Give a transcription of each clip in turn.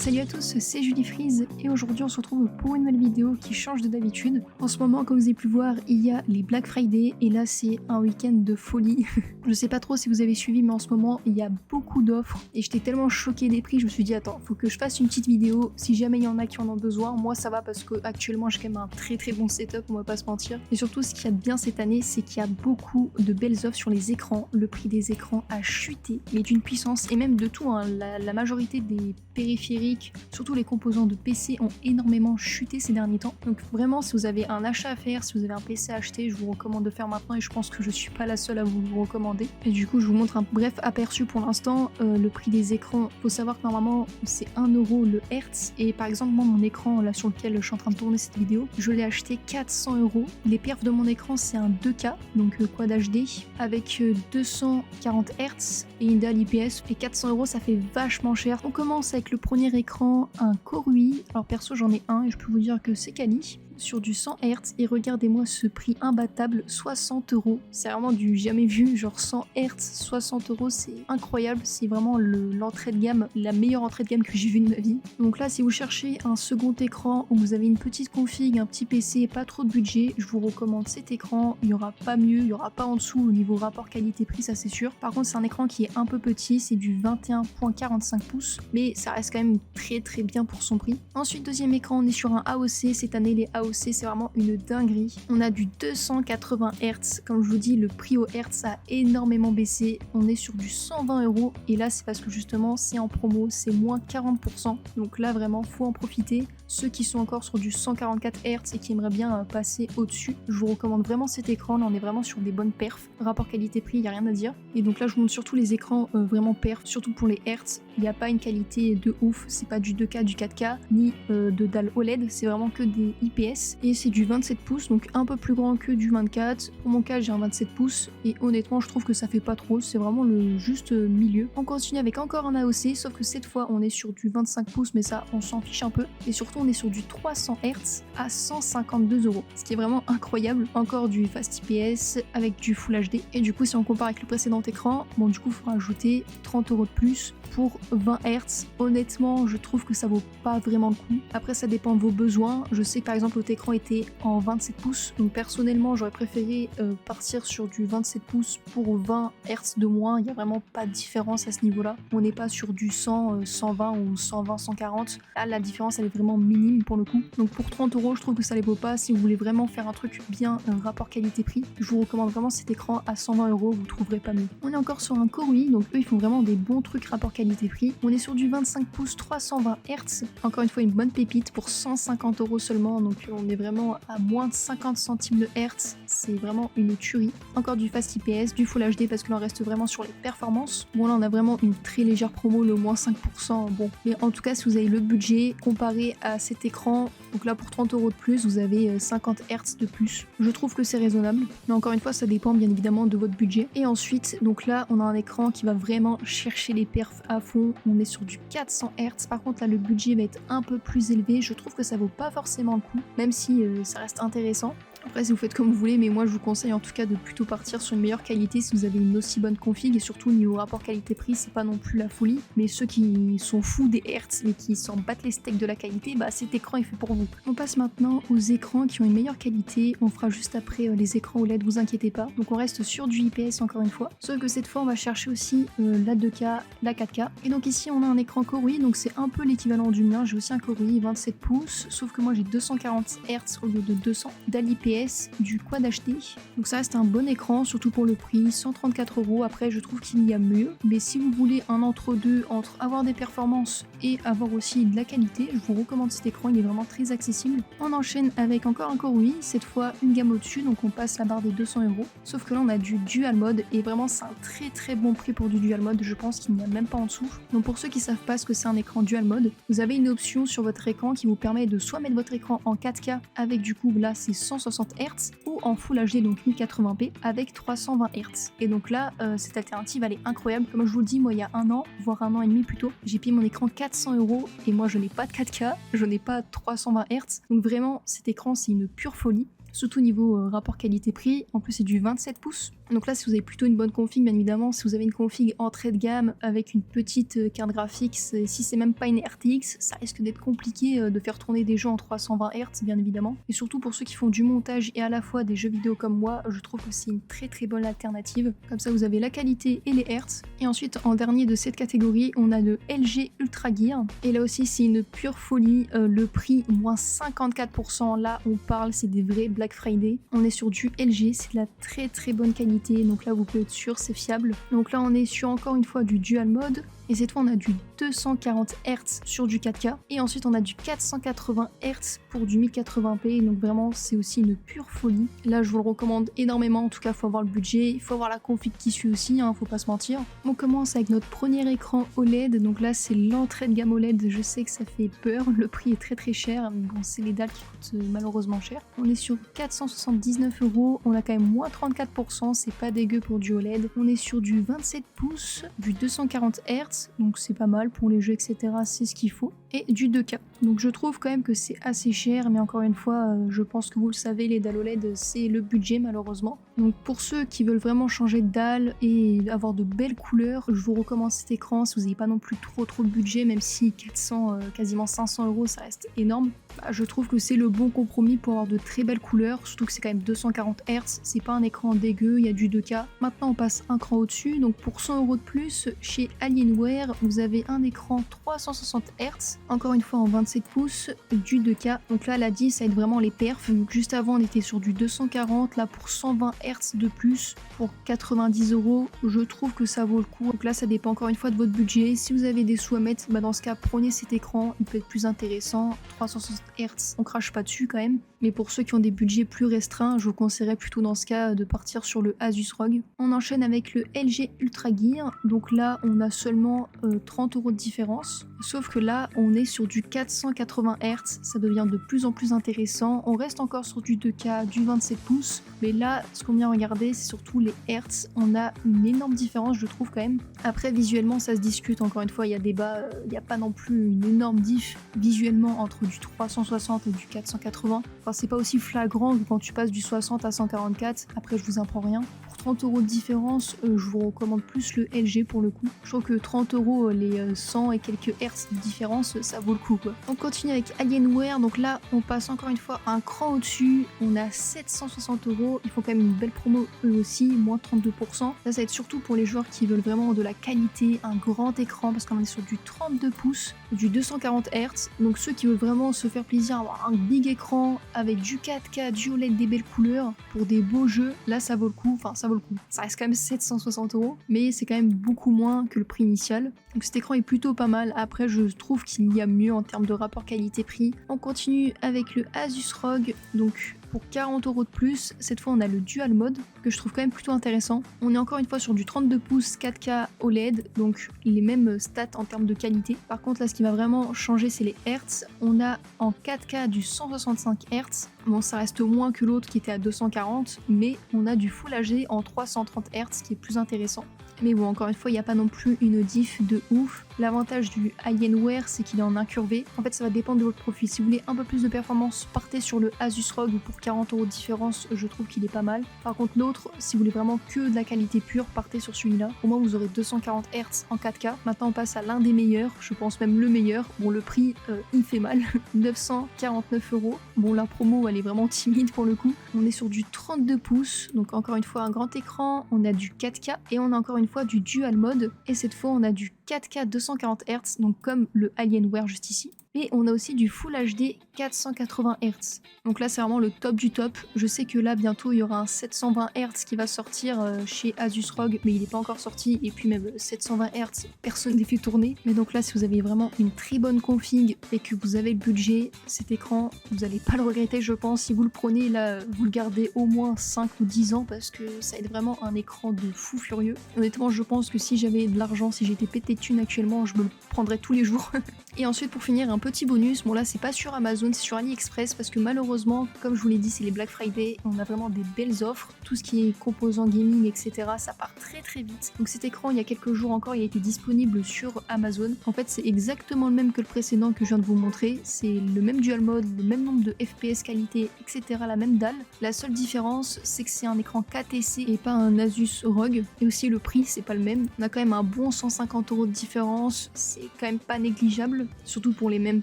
Salut à tous, c'est Julie Freeze et aujourd'hui on se retrouve pour une nouvelle vidéo qui change de d'habitude. En ce moment, comme vous avez pu voir, il y a les Black Friday et là c'est un week-end de folie. Je sais pas trop si vous avez suivi, mais en ce moment il y a beaucoup d'offres et j'étais tellement choquée des prix, je me suis dit attends, faut que je fasse une petite vidéo si jamais il y en a qui en ont besoin. Moi ça va parce que actuellement j'ai quand même un très bon setup, on va pas se mentir. Et surtout ce qu'il y a de bien cette année, c'est qu'il y a beaucoup de belles offres sur les écrans. Le prix des écrans a chuté, mais d'une puissance et même de tout, hein. La majorité des périphériques, surtout les composants de PC ont énormément chuté ces derniers temps. Donc vraiment, si vous avez un achat à faire, si vous avez un PC à acheter, je vous recommande de faire maintenant et je pense que je suis pas la seule à vous le recommander. Et du coup, je vous montre un bref aperçu pour l'instant. Le prix des écrans, faut savoir que normalement c'est 1 euro le Hertz et par exemple moi mon écran là sur lequel je suis en train de tourner cette vidéo, je l'ai acheté 400 euros. Les perfs de mon écran c'est un 2K, donc Quad HD avec 240 Hz et une dalle IPS et 400 euros ça fait vachement cher. On commence avec le premier écran, un Korui. Alors perso j'en ai un et je peux vous dire que c'est quali. Sur du 100 Hz et regardez-moi ce prix imbattable, 60 euros. C'est vraiment du jamais vu, genre 100 Hz, 60 euros, c'est incroyable. C'est vraiment l'entrée de gamme, la meilleure entrée de gamme que j'ai vue de ma vie. Donc là, si vous cherchez un second écran où vous avez une petite config, un petit PC et pas trop de budget, je vous recommande cet écran. Il n'y aura pas mieux, il n'y aura pas en dessous au niveau rapport qualité-prix, ça c'est sûr. Par contre, c'est un écran qui est un peu petit, c'est du 21.45 pouces, mais ça reste quand même très bien pour son prix. Ensuite, deuxième écran, on est sur un AOC. Cette année, les AOC c'est vraiment une dinguerie. On a du 280 Hz. Comme je vous dis, le prix au Hz a énormément baissé. On est sur du 120 euros. Et là, c'est parce que justement, c'est en promo, c'est moins 40%. Donc là, vraiment, faut en profiter. Ceux qui sont encore sur du 144 Hz et qui aimeraient bien passer au-dessus, je vous recommande vraiment cet écran. Là, on est vraiment sur des bonnes perfs. Rapport qualité-prix, il n'y a rien à dire. Et donc là, je vous montre surtout les écrans vraiment perfs, surtout pour les Hz. Il n'y a pas une qualité de ouf. C'est pas du 2K, du 4K, ni de dalle OLED. C'est vraiment que des IPS. Et c'est du 27 pouces, donc un peu plus grand que du 24. Pour mon cas, j'ai un 27 pouces et honnêtement, je trouve que ça fait pas trop. C'est vraiment le juste milieu. On continue avec encore un AOC, sauf que cette fois, on est sur du 25 pouces, mais ça, on s'en fiche un peu. Et surtout, on est sur du 300 Hz à 152 euros, ce qui est vraiment incroyable. Encore du Fast IPS avec du Full HD. Et du coup, si on compare avec le précédent écran, bon, du coup, il faudra ajouter 30 euros de plus pour 20 Hz. Honnêtement, je trouve que ça vaut pas vraiment le coup. Après, ça dépend de vos besoins. Je sais que par exemple, l'autre écran était en 27 pouces. Donc personnellement, j'aurais préféré partir sur du 27 pouces pour 20 Hz de moins. Il n'y a vraiment pas de différence à ce niveau-là. On n'est pas sur du 100, 120 ou 120, 140. Là, la différence, elle est vraiment minime pour le coup. Donc pour 30 euros, je trouve que ça les vaut pas. Si vous voulez vraiment faire un truc bien rapport qualité-prix, je vous recommande vraiment cet écran à 120 euros. Vous trouverez pas mieux. On est encore sur un Korui. Donc eux, ils font vraiment des bons trucs rapport qualité-prix. On est sur du 25 pouces, 320 Hz. Encore une fois, une bonne pépite pour 150 euros seulement. Donc on est vraiment à moins de 50 centimes de Hertz, c'est vraiment une tuerie. Encore du Fast IPS, du Full HD parce que l'on reste vraiment sur les performances. Bon là on a vraiment une très légère promo, le moins 5%, bon. Mais en tout cas si vous avez le budget comparé à cet écran, donc là pour 30 euros de plus, vous avez 50 Hertz de plus. Je trouve que c'est raisonnable, mais encore une fois ça dépend bien évidemment de votre budget. Et ensuite, donc là on a un écran qui va vraiment chercher les perfs à fond, on est sur du 400 Hertz. Par contre là le budget va être un peu plus élevé, je trouve que ça vaut pas forcément le coup, même si ça reste intéressant. Après si vous faites comme vous voulez, mais moi je vous conseille en tout cas de plutôt partir sur une meilleure qualité si vous avez une aussi bonne config et surtout niveau rapport qualité-prix c'est pas non plus la folie, mais ceux qui sont fous des Hertz mais qui s'en battent les steaks de la qualité, bah cet écran est fait pour vous. On passe maintenant aux écrans qui ont une meilleure qualité, on fera juste après les écrans OLED, vous inquiétez pas. Donc on reste sur du IPS encore une fois, sauf que cette fois on va chercher aussi la 2K, la 4K. Et donc ici on a un écran Korui, donc c'est un peu l'équivalent du mien, j'ai aussi un Korui 27 pouces, sauf que moi j'ai 240 Hz au lieu de 200, dalle IPS, du Quad HD. Donc ça reste un bon écran, surtout pour le prix, 134 euros. Après, je trouve qu'il y a mieux. Mais si vous voulez un entre-deux entre avoir des performances et avoir aussi de la qualité, je vous recommande cet écran, il est vraiment très accessible. On enchaîne avec encore un Korui, cette fois une gamme au-dessus, donc on passe la barre des 200 euros. Sauf que là, on a du Dual Mode et vraiment, c'est un très bon prix pour du Dual Mode. Je pense qu'il n'y a même pas en dessous. Donc pour ceux qui savent pas ce que c'est un écran Dual Mode, vous avez une option sur votre écran qui vous permet de soit mettre votre écran en 4K avec du coup là c'est 160 Hz ou en Full HD donc 1080p avec 320 Hz. Et donc là cette alternative elle est incroyable. Comme je vous le dis, moi il y a un an, voire un an et demi plutôt, j'ai payé mon écran 400 euros et moi je n'ai pas de 4K, je n'ai pas 320 Hz. Donc vraiment cet écran c'est une pure folie. surtout niveau rapport qualité-prix. En plus c'est du 27 pouces. Donc là si vous avez plutôt une bonne config, bien évidemment, si vous avez une config entrée de gamme avec une petite carte graphique, si c'est même pas une RTX, ça risque d'être compliqué de faire tourner des jeux en 320 Hz bien évidemment. Et surtout pour ceux qui font du montage et à la fois des jeux vidéo comme moi, je trouve que c'est une très bonne alternative. Comme ça vous avez la qualité et les Hertz. Et ensuite en dernier de cette catégorie, on a le LG Ultra Gear. Et là aussi c'est une pure folie, le prix moins 54%, là on parle, c'est des vrais Black Friday. On est sur du LG, c'est de la très bonne qualité. Donc là vous pouvez être sûr, c'est fiable. Donc là on est sur encore une fois du dual mode. Et cette fois on a du 240 Hz sur du 4K. Et ensuite on a du 480 Hz pour du 1080p. Donc vraiment c'est aussi une pure folie. Là je vous le recommande énormément. En tout cas il faut avoir le budget, il faut avoir la config qui suit aussi, faut pas se mentir. On commence avec notre premier écran OLED. Donc là c'est l'entrée de gamme OLED. Je sais que ça fait peur, le prix est très cher. Mais bon c'est les dalles qui coûtent malheureusement cher. On est sur 479 €. On a quand même moins 34%. C'est pas dégueu pour du OLED. On est sur du 27 pouces, du 240 Hz. Donc c'est pas mal pour les jeux, etc. C'est ce qu'il faut. Et du 2K. Donc je trouve quand même que c'est assez cher, mais encore une fois, je pense que vous le savez, les dalles OLED, c'est le budget malheureusement. Donc pour ceux qui veulent vraiment changer de dalle et avoir de belles couleurs, je vous recommande cet écran si vous n'avez pas non plus trop de budget, même si 400, quasiment 500 €, ça reste énorme. Je trouve que c'est le bon compromis pour avoir de très belles couleurs, surtout que c'est quand même 240 Hz, c'est pas un écran dégueu, il y a du 2K. Maintenant on passe un cran au-dessus, donc pour 100 € de plus, chez Alienware, vous avez un écran 360 Hz, encore une fois en 27 pouces, du 2K. Donc là, la 10, ça aide vraiment les perfs. Donc juste avant, on était sur du 240, là pour 120 Hz de plus, pour 90 €, je trouve que ça vaut le coup. Donc là, ça dépend encore une fois de votre budget. Si vous avez des sous à mettre, dans ce cas, prenez cet écran, il peut être plus intéressant. 360 Hz, on crache pas dessus quand même. Mais pour ceux qui ont des budgets plus restreints, je vous conseillerais plutôt dans ce cas de partir sur le Asus ROG. On enchaîne avec le LG Ultra Gear. Donc là, on a seulement 30 € de différence. Sauf que là, on est sur du 480 Hz. Ça devient de plus en plus intéressant. On reste encore sur du 2K, du 27 pouces. Mais là, ce qu'on vient regarder, c'est surtout les Hertz. On a une énorme différence, je trouve quand même. Après, visuellement, ça se discute. Encore une fois, il y a débat. Il n'y a pas non plus une énorme diff visuellement entre du 360 et du 480. Enfin, c'est pas aussi flagrant que quand tu passes du 60 à 144. Après, je vous apprends rien. Pour 30 € de différence, je vous recommande plus le LG pour le coup. Je trouve que 30 €, les 100 et quelques Hertz de différence, ça vaut le coup quoi. On continue avec Alienware. Donc là, on passe encore une fois un cran au-dessus. On a 760 €. Ils font quand même une belle promo eux aussi, moins 32%. Là, ça va être surtout pour les joueurs qui veulent vraiment de la qualité, un grand écran, parce qu'on est sur du 32 pouces, du 240 Hz. Donc ceux qui veulent vraiment se faire plaisir, avoir un big écran avec du 4K, du OLED, des belles couleurs, pour des beaux jeux, là ça vaut le coup. Enfin, ça vaut le coup. Ça reste quand même 760 €, mais c'est quand même beaucoup moins que le prix initial. Donc cet écran est plutôt pas mal. Après, je trouve qu'il y a mieux en termes de rapport qualité-prix. On continue avec le Asus ROG. Donc pour 40 € de plus, cette fois on a le Dual Mode, que je trouve quand même plutôt intéressant. On est encore une fois sur du 32 pouces 4K OLED, donc les mêmes stats en termes de qualité. Par contre là, ce qui va vraiment changer, c'est les Hertz. On a en 4K du 165 Hz. Bon, ça reste moins que l'autre qui était à 240, mais on a du Full HD en 330 Hz qui est plus intéressant. Mais bon, encore une fois, il n'y a pas non plus une diff de ouf. L'avantage du Alienware, c'est qu'il est en incurvé. En fait, ça va dépendre de votre profil. Si vous voulez un peu plus de performance, partez sur le Asus ROG pour 40 € de différence. Je trouve qu'il est pas mal. Par contre, l'autre, si vous voulez vraiment que de la qualité pure, partez sur celui-là. Au moins, vous aurez 240 Hz en 4K. Maintenant, on passe à l'un des meilleurs. Je pense même le meilleur. Bon, le prix, il fait mal. 949 €. Bon, la promo, elle est vraiment timide pour le coup. On est sur du 32 pouces. Donc, encore une fois, un grand écran. On a du 4K et on a encore une fois du Dual Mode. Et cette fois, on a du 4K 240 Hz, donc comme le Alienware juste ici. Et on a aussi du Full HD 480 Hz. Donc là, c'est vraiment le top du top. Je sais que là, bientôt, il y aura un 720 Hz qui va sortir chez Asus ROG, mais il n'est pas encore sorti. Et puis même 720 Hz, personne ne les fait tourner. Mais donc là, si vous avez vraiment une très bonne config et que vous avez le budget, cet écran, vous n'allez pas le regretter, je pense. Si vous le prenez, là, vous le gardez au moins 5 ou 10 ans parce que ça va être vraiment un écran de fou furieux. Honnêtement, je pense que si j'avais de l'argent, si j'étais pété de thunes actuellement, je me le prendrais tous les jours. Et ensuite, pour finir, un petit bonus, bon là c'est pas sur Amazon, c'est sur AliExpress parce que malheureusement, comme je vous l'ai dit, c'est les Black Friday, on a vraiment des belles offres, tout ce qui est composants gaming, etc. ça part très vite. Donc cet écran, il y a quelques jours encore, il a été disponible sur Amazon. En fait, c'est exactement le même que le précédent que je viens de vous montrer, c'est le même dual mode, le même nombre de FPS qualité, etc. la même dalle. La seule différence, c'est que c'est un écran KTC et pas un Asus ROG. Et aussi le prix, c'est pas le même. On a quand même un bon 150 € de différence, c'est quand même pas négligeable, surtout pour les mêmes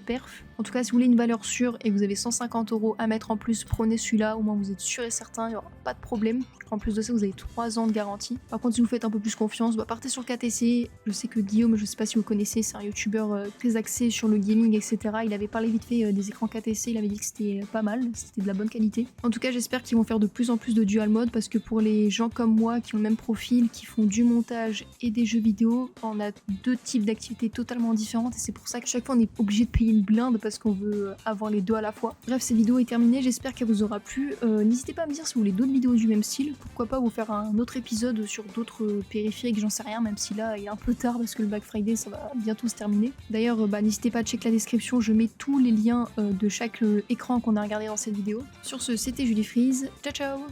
perfs. En tout cas, si vous voulez une valeur sûre et que vous avez 150 € à mettre en plus, prenez celui-là, au moins vous êtes sûr et certain, il n'y aura pas de problème. En plus de ça, vous avez 3 ans de garantie. Par contre, si vous faites un peu plus confiance, partez sur le KTC. Je sais que Guillaume, je sais pas si vous connaissez, c'est un youtubeur très axé sur le gaming, etc. Il avait parlé vite fait des écrans KTC, il avait dit que c'était pas mal, c'était de la bonne qualité. En tout cas, j'espère qu'ils vont faire de plus en plus de dual mode parce que pour les gens comme moi qui ont le même profil, qui font du montage et des jeux vidéo, on a deux types d'activités totalement différentes et c'est pour ça que chaque fois on est obligé de payer une blinde parce qu'on veut avoir les deux à la fois. Bref, cette vidéo est terminée, j'espère qu'elle vous aura plu. N'hésitez pas à me dire si vous voulez d'autres vidéos du même style. Pourquoi pas vous faire un autre épisode sur d'autres périphériques, j'en sais rien, même si là il est un peu tard parce que le Black Friday ça va bientôt se terminer. D'ailleurs, n'hésitez pas à checker la description, je mets tous les liens de chaque écran qu'on a regardé dans cette vidéo. Sur ce, c'était Julie Freeze, ciao ciao.